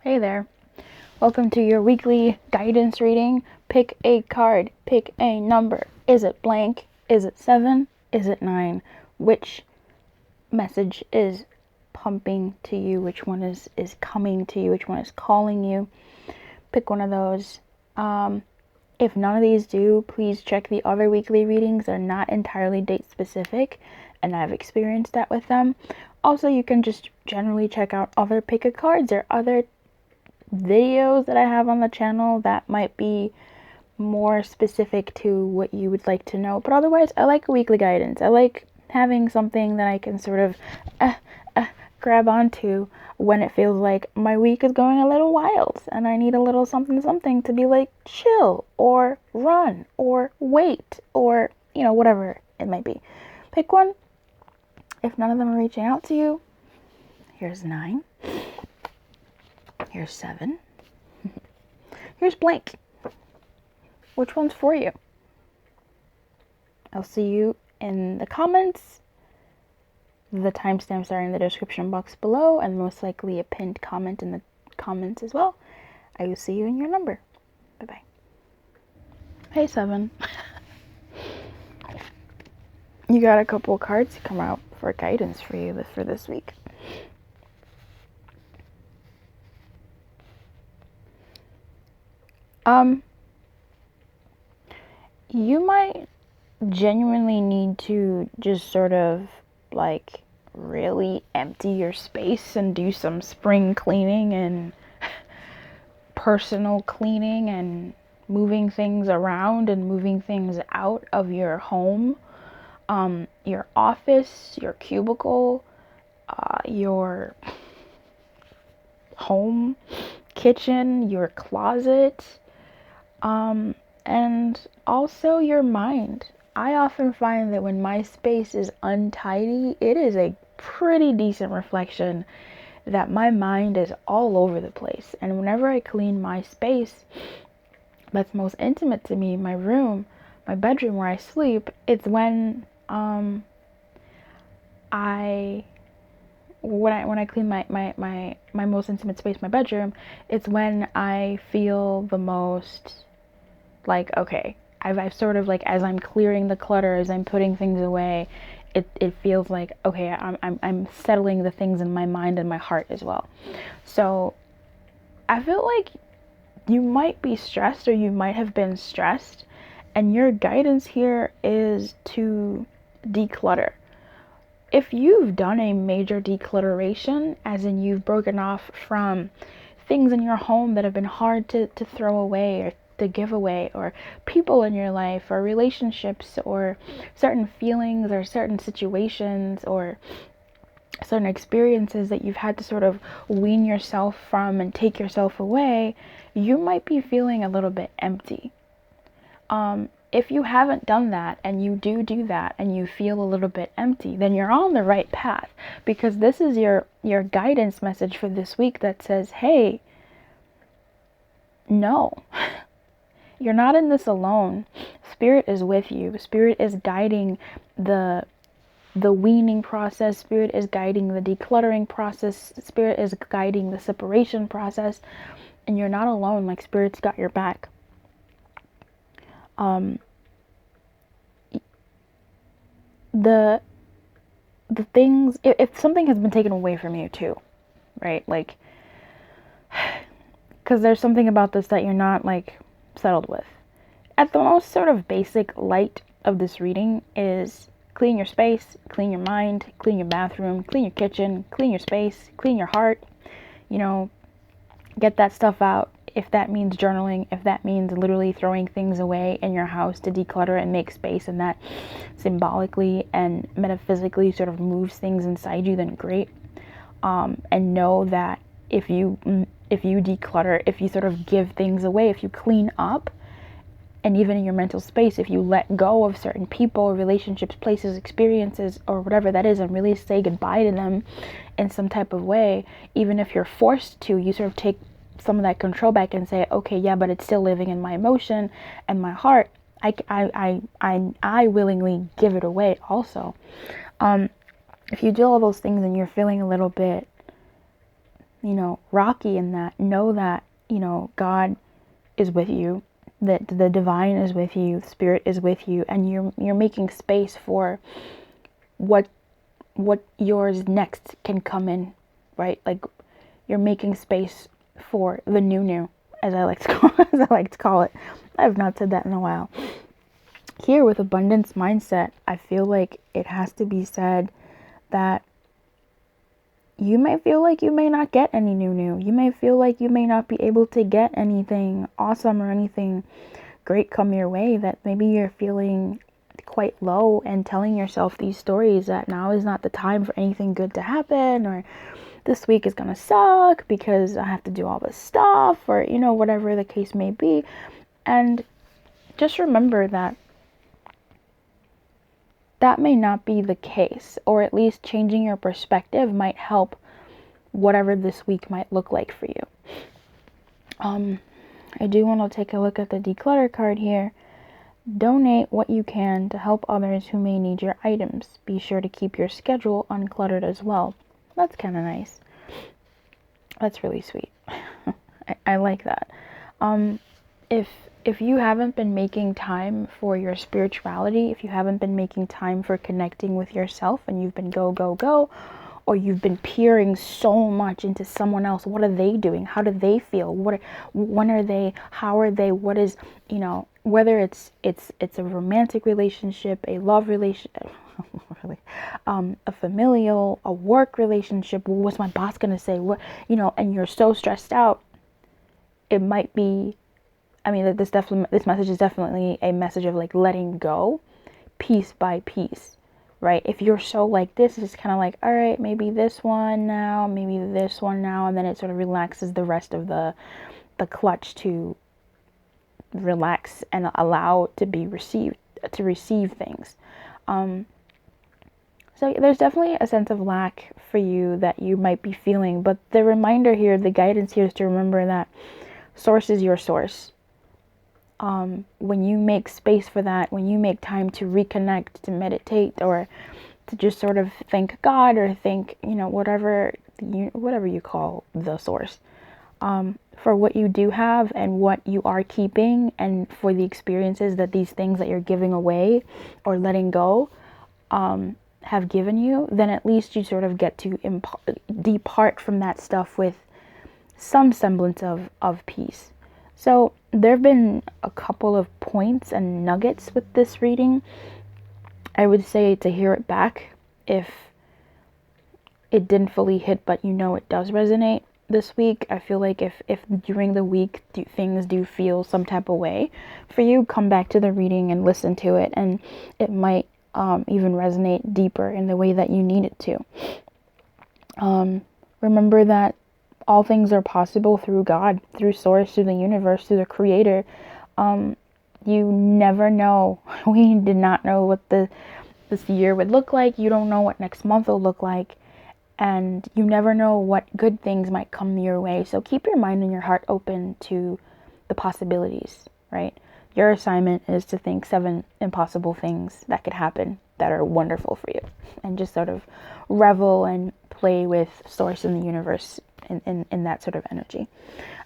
Hey there. Welcome to your weekly guidance reading. Pick a card. Pick a number. Is it blank? Is it 7? Is it 9? Which message is pumping to you? Which one is coming to you? Which one is calling you? Pick one of those. If none of these do, please check the other weekly readings. They're not entirely date specific, and I've experienced that with them. Also, you can just generally check out other pick a cards or other videos that I have on the channel that might be more specific to what you would like to know. But otherwise, I like weekly guidance. I like having something that I can sort of grab onto when it feels like my week is going a little wild and I need a little something to be like chill or run or wait or, whatever it might be. Pick one. If none of them are reaching out to you, here's 9. Here's 7. Here's blank. Which one's for you? I'll see you in the comments. The timestamps are in the description box below, and most likely a pinned comment in the comments as well. I will see you in your number. Bye-bye. Hey, 7. You got a couple cards to come out for guidance for you for this week. You might genuinely need to just sort of like really empty your space and do some spring cleaning and personal cleaning and moving things around and moving things out of your home, your office, your cubicle, your home, kitchen, your closet, and also your mind. I often find that when my space is untidy, it is a pretty decent reflection that my mind is all over the place. And whenever I clean my space that's most intimate to me, my room, my bedroom where I sleep, it's when I clean my most intimate space, my bedroom, it's when I feel the most like, okay, I've sort of like, as I'm clearing the clutter, as I'm putting things away, it feels like, okay, I'm settling the things in my mind and my heart as well. So I feel like you might be stressed, or you might have been stressed, and your guidance here is to declutter. If you've done a major declutteration, as in you've broken off from things in your home that have been hard to throw away or to give away, or people in your life, or relationships, or certain feelings, or certain situations, or certain experiences that you've had to sort of wean yourself from and take yourself away, you might be feeling a little bit empty. If you haven't done that, and you do that, and you feel a little bit empty, then you're on the right path, because this is your guidance message for this week that says, hey, no, you're not in this alone. Spirit is with you. Spirit is guiding the weaning process. Spirit is guiding the decluttering process. Spirit is guiding the separation process, and you're not alone. Like, Spirit's got your back. The things, if something has been taken away from you too, right? Like, because there's something about this that you're not like settled with. At the most sort of basic light of this reading is clean your space, clean your mind, clean your bathroom, clean your kitchen, clean your space, clean your heart, get that stuff out. If that means journaling, if that means literally throwing things away in your house to declutter and make space, and that symbolically and metaphysically sort of moves things inside you, then great. And know that if you declutter, if you sort of give things away, if you clean up, and even in your mental space, if you let go of certain people, relationships, places, experiences, or whatever that is, and really say goodbye to them in some type of way, even if you're forced to, you sort of take some of that control back and say, okay, yeah, but it's still living in my emotion and my heart. I willingly give it away also. If you do all those things and you're feeling a little bit rocky in that. Know that, God is with you, that the divine is with you, spirit is with you, and you're making space for what yours next can come in, right? Like, you're making space for the new, as I like to call it. I have not said that in a while. Here with abundance mindset, I feel like it has to be said that you may feel like you may not get any new. You may feel like you may not be able to get anything awesome or anything great come your way, that maybe you're feeling quite low and telling yourself these stories that now is not the time for anything good to happen, or this week is gonna suck because I have to do all this stuff, or whatever the case may be. And just remember that may not be the case, or at least changing your perspective might help whatever this week might look like for you. I do want to take a look at the declutter card here. Donate what you can to help others who may need your items. Be sure to keep your schedule uncluttered as well. That's kind of nice. That's really sweet. I like that. If you haven't been making time for your spirituality, if you haven't been making time for connecting with yourself, and you've been go, or you've been peering so much into someone else, what are they doing? How do they feel? When are they? How are they? What is, whether it's a romantic relationship, a love relationship, really, a familial, a work relationship. What's my boss gonna say? What, and you're so stressed out. It might be, this message is definitely a message of like letting go piece by piece, right? If you're so like this, it's kind of like, all right, maybe this one now, maybe this one now, and then it sort of relaxes the rest of the clutch to relax and allow to receive things. So there's definitely a sense of lack for you that you might be feeling, but the reminder here, the guidance here is to remember that source is your source. When you make space for that, when you make time to reconnect, to meditate, or to just sort of thank God, or thank, whatever you call the source, for what you do have and what you are keeping, and for the experiences that these things that you're giving away or letting go have given you, then at least you sort of get to depart from that stuff with some semblance of peace. So there have been a couple of points and nuggets with this reading. I would say to hear it back if it didn't fully hit, but it does resonate this week. I feel like if during the week things do feel some type of way for you, come back to the reading and listen to it, and it might even resonate deeper in the way that you need it to. Remember that all things are possible through God, through Source, through the universe, through the Creator. You never know. We did not know what this year would look like. You don't know what next month will look like. And you never know what good things might come your way. So keep your mind and your heart open to the possibilities, right? Your assignment is to think 7 impossible things that could happen that are wonderful for you. And just sort of revel and play with Source in the universe in that sort of energy.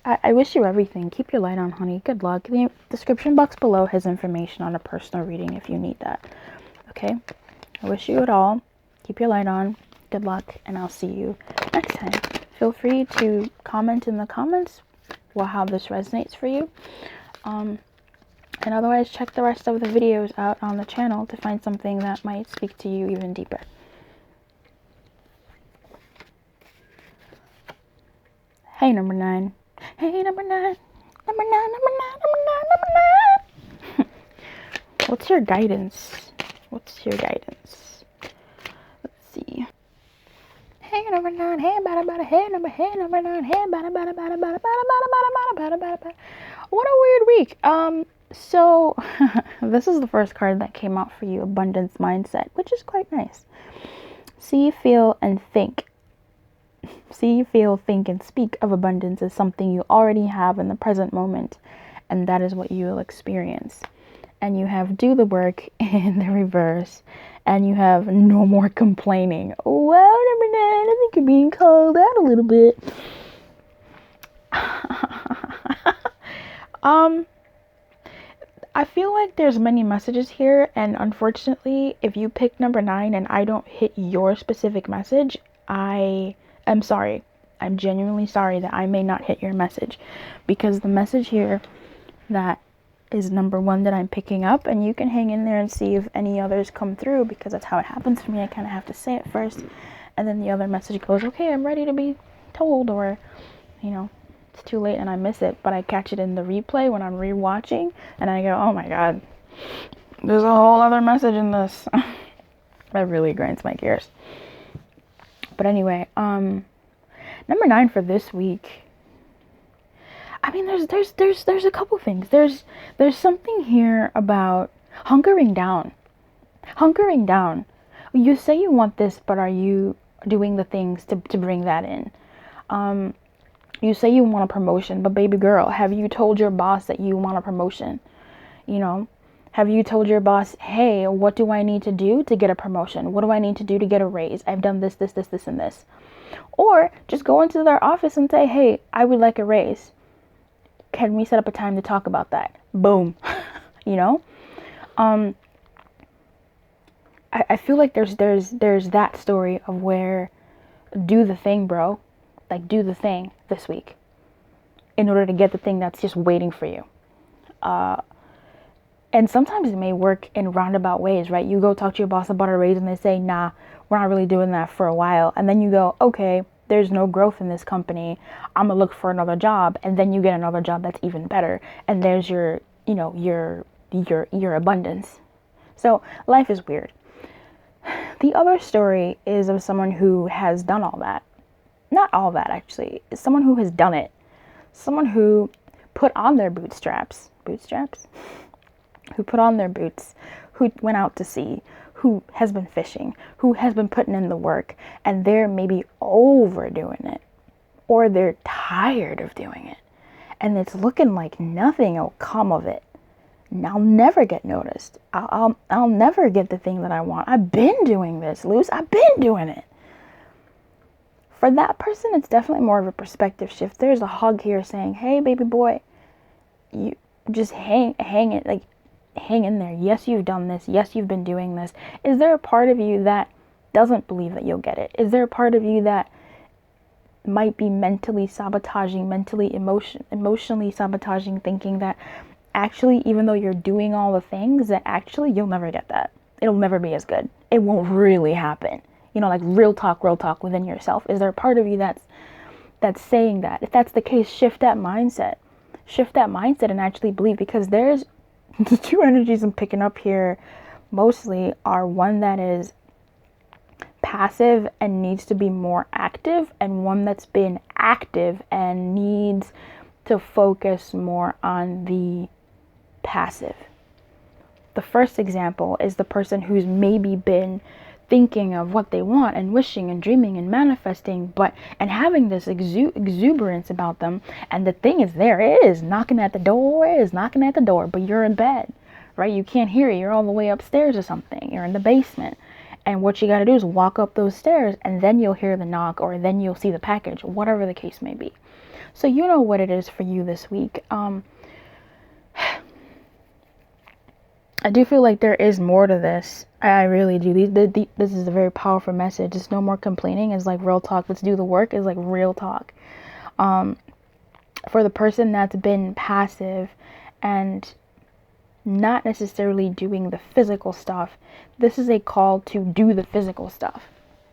I wish you everything. Keep your light on, honey. Good luck. The description box below has information on a personal reading if you need that. Okay? I wish you it all. Keep your light on. Good luck, and I'll see you next time. Feel free to comment in the comments how this resonates for you. And otherwise, check the rest of the videos out on the channel to find something that might speak to you even deeper. Hey, number 9. Hey, number 9. Number 9, number 9, number 9, number 9. What's your guidance? What's your guidance? Let's see. Hey, number 9. Hey, bada, hey, number 9. Hey, bada. What a weird week. So this is the first card that came out for you, Abundance Mindset, which is quite nice. See, feel, and think. See, feel, think, and speak of abundance as something you already have in the present moment, and that is what you will experience. And you have do the work in the reverse, and you have no more complaining. Wow, number 9, I think you're being called out a little bit. Um, I feel like there's many messages here, and unfortunately, if you pick number 9 and I don't hit your specific message, I am sorry. I'm genuinely sorry that I may not hit your message, because the message here that is number 1 that I'm picking up, and you can hang in there and see if any others come through, because that's how it happens for me. I kind of have to say it first, and then the other message goes, okay, I'm ready to be told, or, you know, it's too late and I miss it, but I catch it in the replay when I'm rewatching, and I go, oh my god, there's a whole other message in this. That really grinds my gears. But anyway, number 9 for this week. I mean, there's a couple things. There's something here about hunkering down. Hunkering down. You say you want this, but are you doing the things to bring that in? You say you want a promotion, but baby girl, have you told your boss that you want a promotion? You know, have you told your boss, hey, what do I need to do to get a promotion? What do I need to do to get a raise? I've done this, this, and this. Or just go into their office and say, hey, I would like a raise. Can we set up a time to talk about that? Boom. You know? I feel like there's that story of where, do the thing, bro. Like, do the thing this week in order to get the thing that's just waiting for you. And sometimes it may work in roundabout ways, right? You go talk to your boss about a raise and they say, nah, we're not really doing that for a while. And then you go, okay, there's no growth in this company. I'm gonna look for another job. And then you get another job that's even better. And there's your, you know, your abundance. So life is weird. The other story is of someone who has done all that. Not all that, actually. It's someone who has done it. Someone who put on their bootstraps. Bootstraps? Who put on their boots. Who went out to sea. Who has been fishing. Who has been putting in the work. And they're maybe overdoing it. Or they're tired of doing it. And it's looking like nothing will come of it. I'll never get noticed. I'll never get the thing that I want. I've been doing this, Luz. I've been doing it. For that person, it's definitely more of a perspective shift. There's a hug here saying, hey, baby boy, you just hang it, like, hang in there. Yes, you've done this. Yes, you've been doing this. Is there a part of you that doesn't believe that you'll get it? Is there a part of you that might be mentally sabotaging, emotionally sabotaging, thinking that actually, even though you're doing all the things, that actually you'll never get that. It'll never be as good. It won't really happen. You know, like real talk within yourself. Is there a part of you that's saying that? If that's the case, shift that mindset. Shift that mindset and actually believe, because there's the two energies I'm picking up here mostly are one that is passive and needs to be more active, and one that's been active and needs to focus more on the passive. The first example is the person who's maybe been thinking of what they want and wishing and dreaming and manifesting, and having this exuberance about them, and the thing is there, it is knocking at the door, but you're in bed, right? You can't hear it. You're all the way upstairs or something. You're in the basement, and what you got to do is walk up those stairs, and then you'll hear the knock, or then you'll see the package, whatever the case may be. So you know what it is for you this week. I do feel like there is more to this. I really do. This is a very powerful message. It's no more complaining. It's like real talk. Let's do the work. It's like real talk. For the person that's been passive and not necessarily doing the physical stuff, this is a call to do the physical stuff,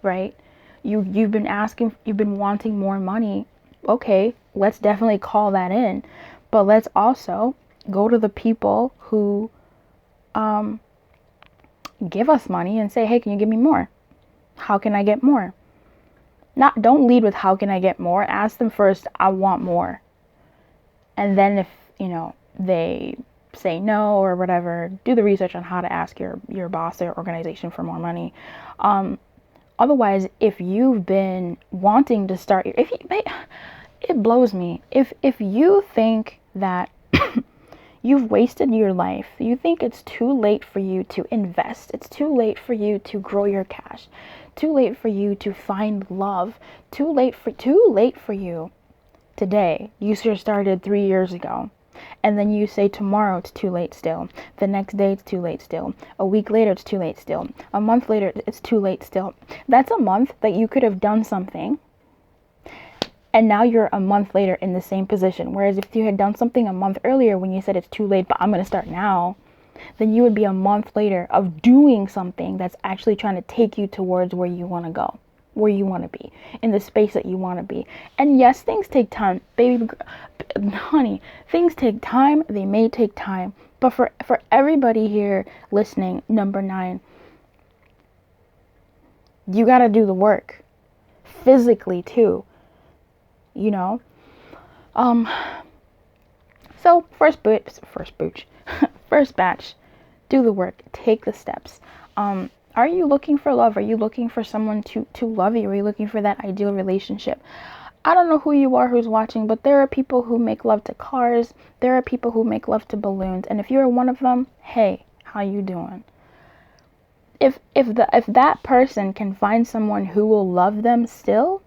right? You've been wanting more money. Okay, let's definitely call that in. But let's also go to the people who give us money and say, hey, can you give me more? How can I get more? Don't lead with how can I get more. Ask them first, I want more. And then if, they say no or whatever, do the research on how to ask your boss or organization for more money. Otherwise, if you've been wanting to start, it blows me. If you think that you've wasted your life, you think it's too late for you to invest, it's too late for you to grow your cash, too late for you to find love, too late for you today, you should have started 3 years ago. And then you say tomorrow it's too late still. The next day it's too late still. A week later it's too late still. A month later it's too late still. That's a month that you could have done something. And now you're a month later in the same position. Whereas if you had done something a month earlier when you said it's too late, but I'm going to start now, then you would be a month later of doing something that's actually trying to take you towards where you want to go, where you want to be, in the space that you want to be. And yes, things take time, baby, honey, things take time. They may take time. But for everybody here listening, number 9, you got to do the work physically too, you know? So first batch, do the work, take the steps. Are you looking for love? Are you looking for someone to love you? Are you looking for that ideal relationship? I don't know who you are who's watching, but there are people who make love to cars. There are people who make love to balloons. And if you're one of them, hey, how you doing? If that person can find someone who will love them still,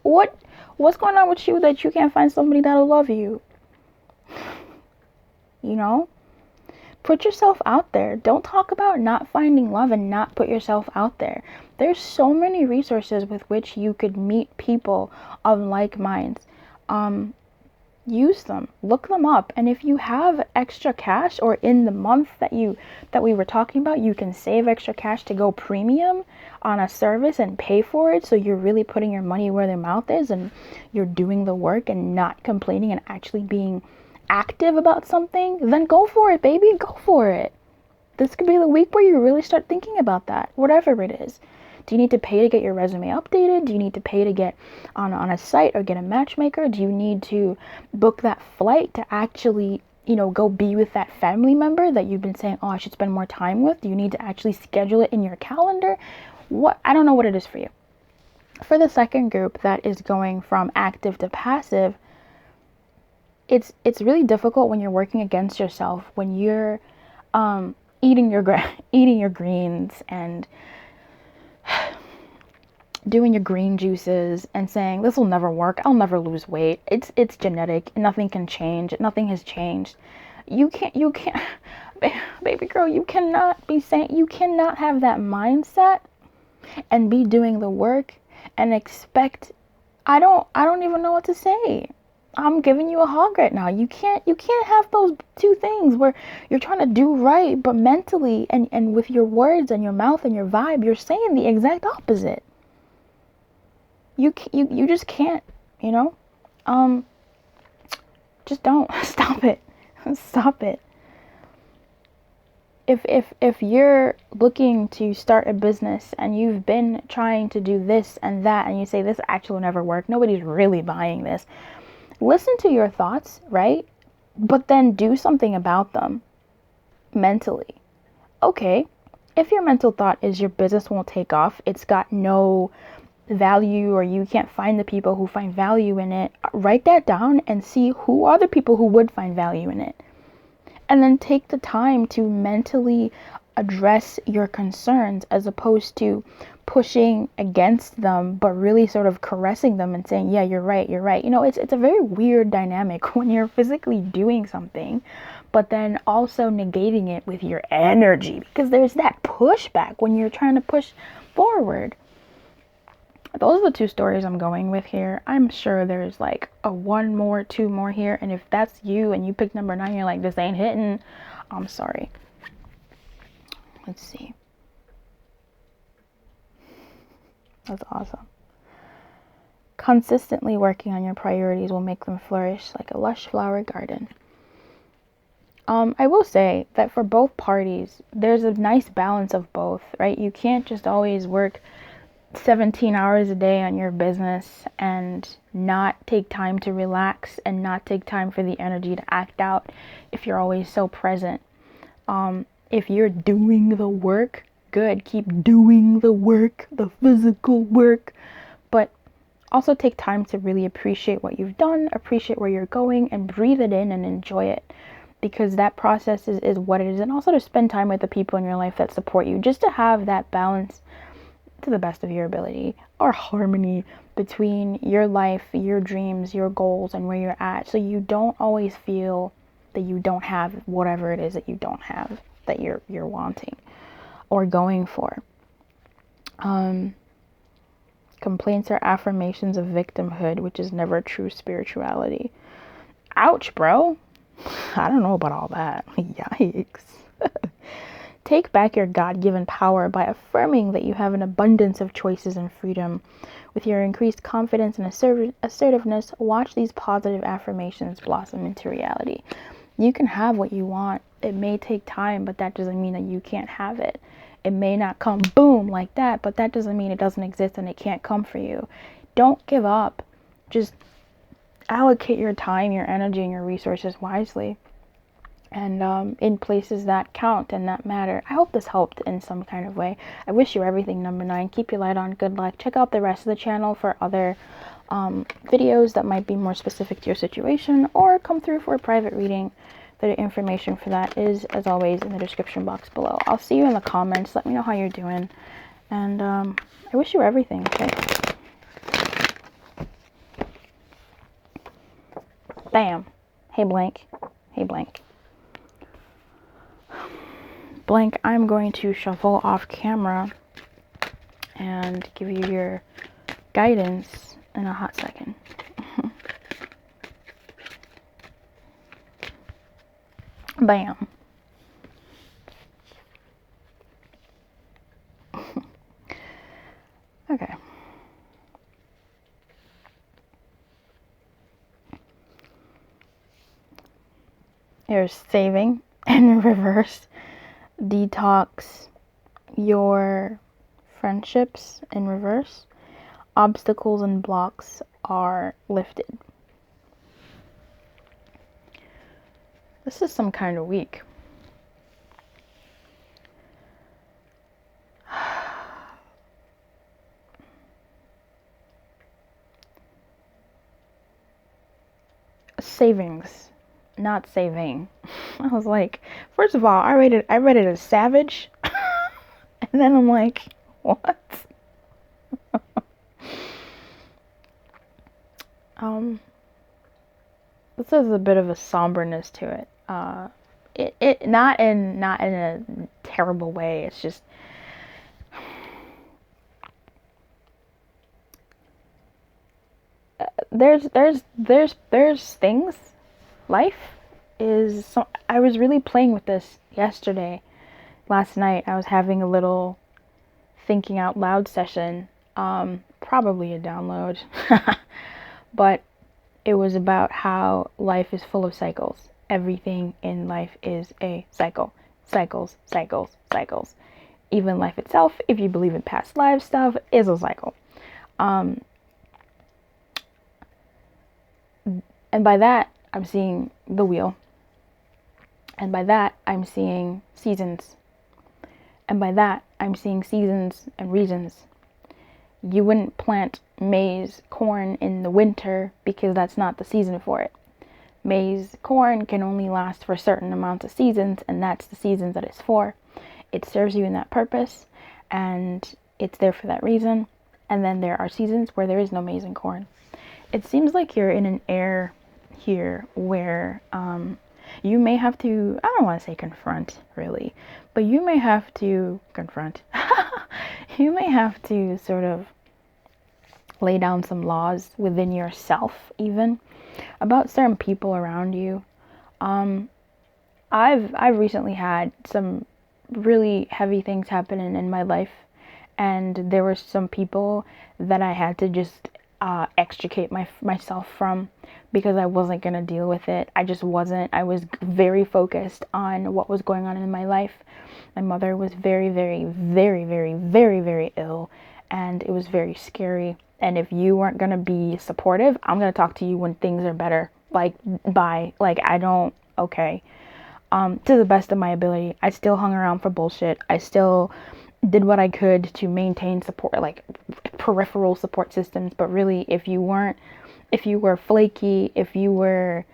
what's going on with you that you can't find somebody that'll love you? You know? Put yourself out there. Don't talk about not finding love and not put yourself out there. There's so many resources with which you could meet people of like minds. Use them. Look them up. And if you have extra cash, or in the month that we were talking about, you can save extra cash to go premium on a service and pay for it, so you're really putting your money where their mouth is and you're doing the work and not complaining and actually being active about something, then go for it, baby. Go for it. This could be the week where you really start thinking about that, whatever it is. Do you need to pay to get your resume updated? Do you need to pay to get on a site or get a matchmaker? Do you need to book that flight to actually, go be with that family member that you've been saying, oh, I should spend more time with? Do you need to actually schedule it in your calendar? I don't know what it is for you. For the second group that is going from active to passive, it's really difficult when you're working against yourself, when you're eating your greens and doing your green juices and saying this will never work, I'll never lose weight, it's genetic, nothing can change, nothing has changed. You can't baby girl, you cannot have that mindset and be doing the work and expect, I don't even know what to say. I'm giving you a hug right now. You can't have those two things where you're trying to do right, but mentally and with your words and your mouth and your vibe, you're saying the exact opposite. You just can't, just don't. Stop it. Stop it. If you're looking to start a business and you've been trying to do this and that, and you say this actually will never work, nobody's really buying this. Listen to your thoughts, right? But then do something about them mentally. Okay, if your mental thought is your business won't take off, it's got no value, or you can't find the people who find value in it, write that down and see who are the people who would find value in it. And then take the time to mentally address your concerns, as opposed to pushing against them, but really sort of caressing them and saying, yeah, you're right. It's a very weird dynamic when you're physically doing something, but then also negating it with your energy, because there's that pushback when you're trying to push forward. Those are the 2 stories I'm going with here. I'm sure there's like a 1 more, 2 more here. And if that's you and you pick number 9, you're like, this ain't hitting, I'm sorry. Let's see. That's awesome. Consistently working on your priorities will make them flourish like a lush flower garden. I will say that for both parties, there's a nice balance of both, right? You can't just always work 17 hours a day on your business and not take time to relax and not take time for the energy to act out if you're always so present. If you're doing the work, good, keep doing the work, the physical work, but also take time to really appreciate what you've done, appreciate where you're going, and breathe it in and enjoy it, because that process is what it is. And also to spend time with the people in your life that support you, just to have that balance to the best of your ability, or harmony, between your life, your dreams, your goals, and where you're at. So you don't always feel that you don't have whatever it is that you don't have, that you're wanting or going for. Complaints are affirmations of victimhood, which is never true spirituality. Ouch, bro. I don't know about all that. Yikes. Take back your God-given power by affirming that you have an abundance of choices and freedom. With your increased confidence and assertiveness, watch these positive affirmations blossom into reality. You can have what you want. It may take time, but that doesn't mean that you can't have it. It may not come boom like that, but that doesn't mean it doesn't exist and it can't come for you. Don't give up. Just allocate your time, your energy, and your resources wisely. And in places that count and that matter. I hope this helped in some kind of way. I wish you everything, number 9. Keep your light on. Good luck. Check out the rest of the channel for other videos that might be more specific to your situation, or come through for a private reading. The information for that is, as always, in the description box below. I'll see you in the comments. Let me know how you're doing. And I wish you everything. Okay? Bam. Hey, blank. Hey, blank. Blank, I'm going to shuffle off camera and give you your guidance in a hot second. Bam. Okay. Here's saving in reverse. Detox your friendships in reverse. Obstacles and blocks are lifted. This is some kind of week. Savings, not saving. I was like, first of all, I read it as savage. And then I'm like, what? This has a bit of a somberness to it. It not in a terrible way. It's just there's things. Life is so. I was really playing with this last night. I was having a little thinking out loud session. Probably a download, but it was about how life is full of cycles. Everything in life is a cycle. Cycles, cycles, cycles. Even life itself, if you believe in past life stuff, is a cycle. And by that, I'm seeing the wheel. And by that, I'm seeing seasons. And by that, I'm seeing seasons and reasons. You wouldn't plant maize, corn in the winter because that's not the season for it. Maize, corn can only last for certain amounts of seasons, and that's the seasons that it's for. It serves you in that purpose, and it's there for that reason. And then there are seasons where there is no maize and corn. It seems like you're in an air here where you may have to, I don't want to say confront really, but you may have to confront. You may have to sort of lay down some laws within yourself, even about certain people around you. I've recently had some really heavy things happening in my life, and there were some people that I had to just extricate myself from, because I wasn't going to deal with it. I just wasn't. I was very focused on what was going on in my life. My mother was very, very, very, very, very, very ill, and it was very scary. And if you weren't going to be supportive, I'm going to talk to you when things are better. Like, bye. Like, I don't, okay. To the best of my ability, I still hung around for bullshit. I still did what I could to maintain support, like peripheral support systems. But really, if you were flaky, if you were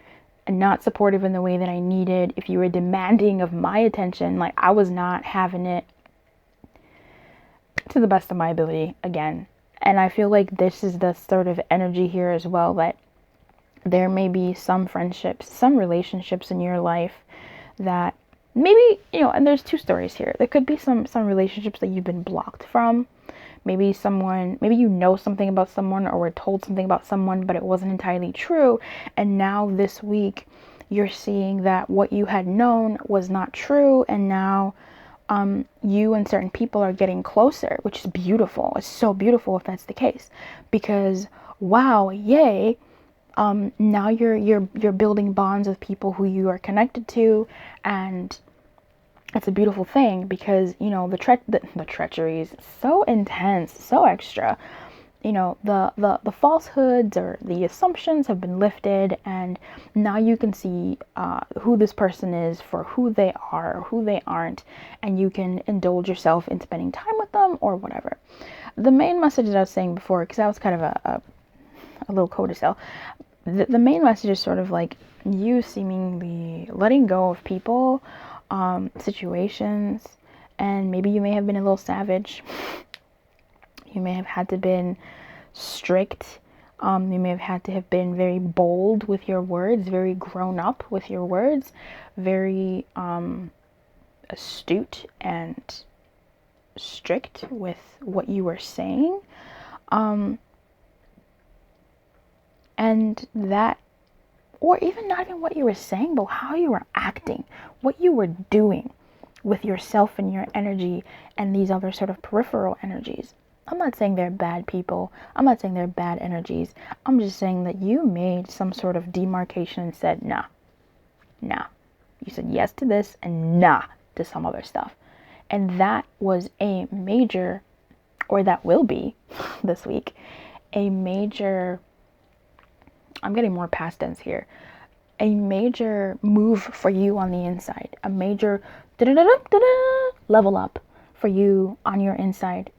not supportive in the way that I needed, if you were demanding of my attention, like, I was not having it, to the best of my ability, again. And I feel like this is the sort of energy here as well, that there may be some friendships, some relationships in your life that maybe, and there's two stories here. There could be some relationships that you've been blocked from. Maybe you know something about someone or were told something about someone, but it wasn't entirely true. And now this week, you're seeing that what you had known was not true. And now you and certain people are getting closer, which is beautiful. It's so beautiful if that's the case, because wow, yay. Now you're building bonds with people who you are connected to, and it's a beautiful thing, because the treachery is so intense, so extra. The falsehoods or the assumptions have been lifted, and now you can see who this person is for who they are or who they aren't, and you can indulge yourself in spending time with them or whatever. The main message that I was saying before, because that was kind of a little codicil, the main message is sort of like you seemingly letting go of people, situations, and maybe you may have been a little savage. You may have had to been strict. You may have had to have been very bold with your words, very grown up with your words, very astute and strict with what you were saying. And that, or even not even what you were saying, but how you were acting, what you were doing with yourself and your energy and these other sort of peripheral energies. I'm not saying they're bad people. I'm not saying they're bad energies. I'm just saying that you made some sort of demarcation and said, nah. You said yes to this and nah to some other stuff. And that was a major, or that will be this week, a major, I'm getting more past tense here, a major move for you on the inside, a major level up for you on your inside,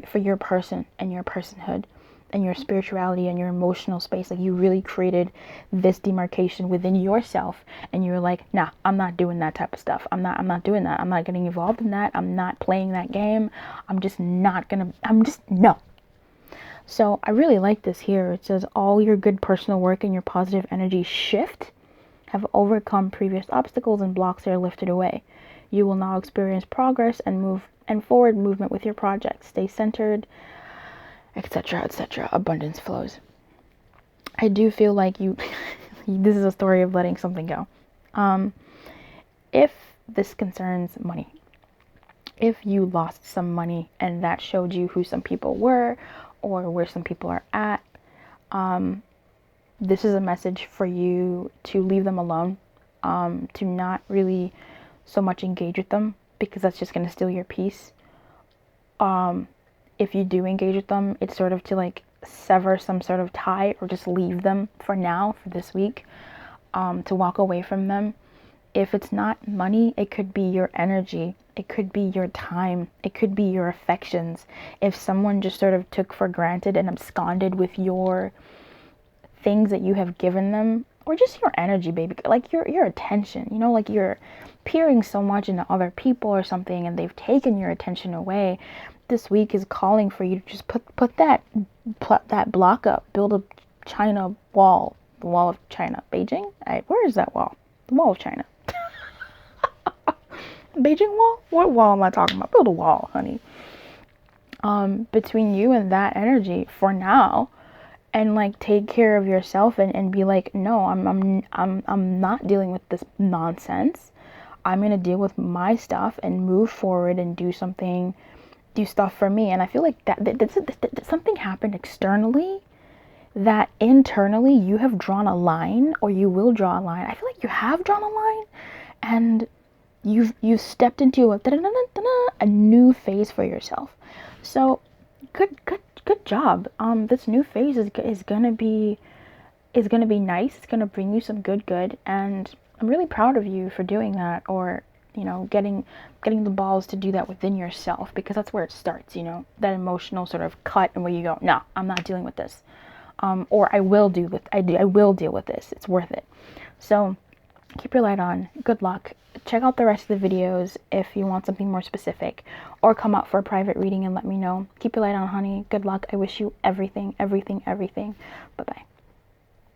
for your person and your personhood and your spirituality and your emotional space. Like, you really created this demarcation within yourself, and you're like, nah, I'm not doing that type of stuff. I'm not doing that. I'm not getting involved in that. I'm not playing that game. No. So I really like this here. It says all your good personal work and your positive energy shift have overcome previous obstacles and blocks that are lifted away. You will now experience progress and forward movement with your project. Stay centered, etc., etc. Abundance flows. I do feel like this is a story of letting something go. If this concerns money, if you lost some money and that showed you who some people were or where some people are at, this is a message for you to leave them alone, to not really so much engage with them, because that's just going to steal your peace. If you do engage with them, it's sort of to like sever some sort of tie, or just leave them for now, for this week, to walk away from them. If it's not money, it could be your energy. It could be your time. It could be your affections. If someone just sort of took for granted and absconded with your things that you have given them, or just your energy, baby, like your attention, like you're peering so much into other people or something, and they've taken your attention away. This week is calling for you to just put that block up, build a China wall, the wall of China, Beijing. Where is that wall? The wall of China. Beijing wall? What wall am I talking about? Build a wall, honey. Between you and that energy for now, and like take care of yourself and be like, no, I'm not dealing with this nonsense. I'm gonna deal with my stuff and move forward and do stuff for me. And I feel like that something happened externally that internally you have drawn a line, or you will draw a line. I feel like you have drawn a line, and you've stepped into a new phase for yourself. So good job. This new phase is gonna be nice. It's gonna bring you some good, and I'm really proud of you for doing that, or getting the balls to do that within yourself, because that's where it starts. That emotional sort of cut, and where you go, no, I'm not dealing with this, or I will deal with this. It's worth it. So Keep your light on. Good luck. Check out the rest of the videos if you want something more specific, or come out for a private reading and let me know. Keep your light on, honey. Good luck. I wish you everything, everything, everything. Bye-bye.